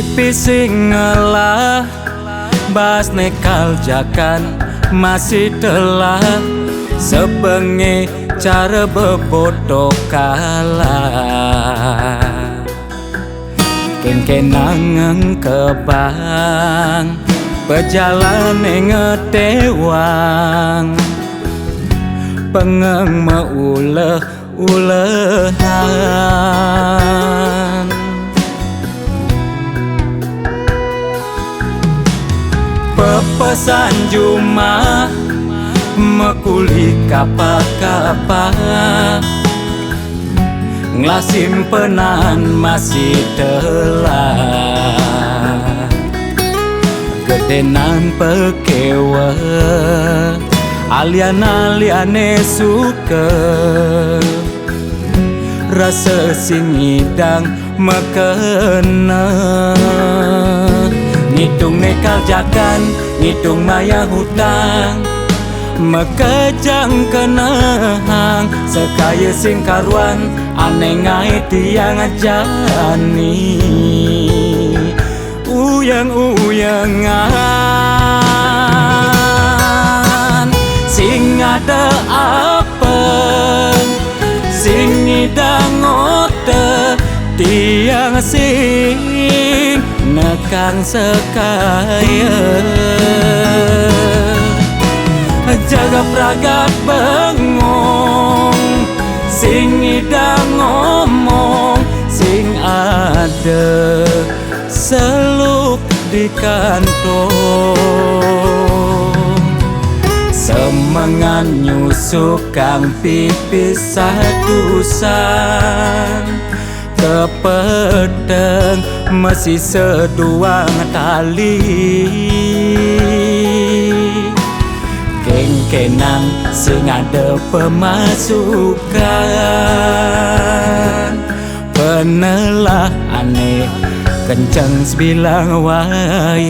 pipi sing ngelah bas nekal jakan masih telah sebengi cara bebodo kalah kengkenangan kebang pejalan ngetewang pengeng meuleh-ulehan pepesan Juma mekuli kapa-kapa nglasimpenan masih telah gedenan pekewe alian-aliane suka rasa sing ngidang mekena ngitung nekal jakan ngitung maya hutang mekejang kenang sekaya sing karuan aneh ngai tiang jani uyang-uyangan sing ada apa sing ngidang ote tiang sing nekang sekaya jaga pragat bengong sing ngidang ngomong sing ada seluk di kantong semengan nyusuk kang pipis sadusan kepedeng masih seduang tali kengkenang sing ada pemasukan penelah aneh kencang sebilang wai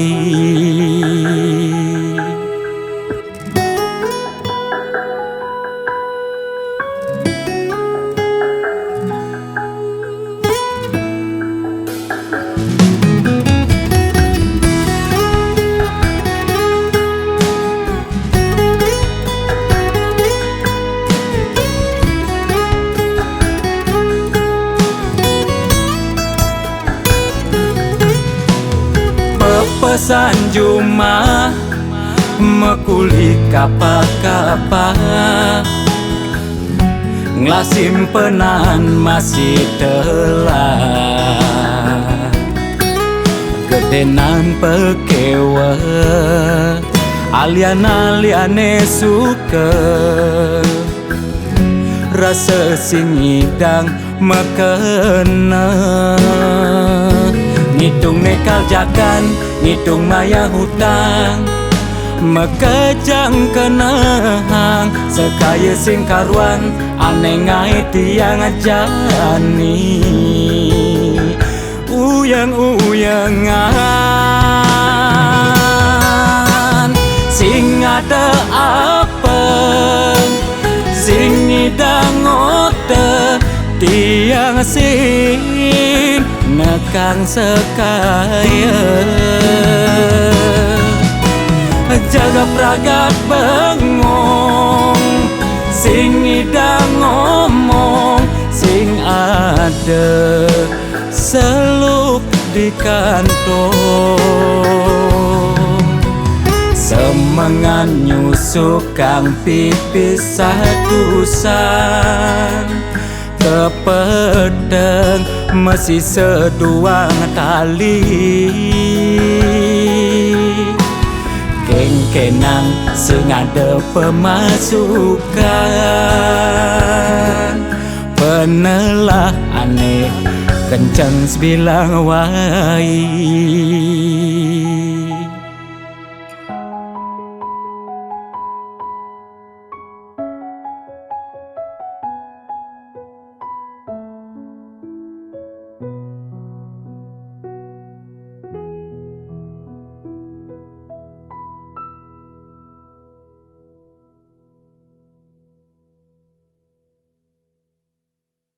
pesan Juma mekuli kapa-kapa nglasimpenan masih telah gedenan pekewe alian-aliane suka rasa sing ngidang mekena ngitung nekal jakan ngitung maya hutang mekejang kenang sekaya sing karuan aneh ngai tiang jani uyang-uyangan sing ada apa sing ngidang ote tiang sing nekang sekaya jaga pragat bengong sing ngidang ngomong sing ada seluk di kantong semengan nyusuk kang pipis sadusan kepedeng masih seduang tali kengkenang sing ada pemasukan penelah aneh kencang sebilang wai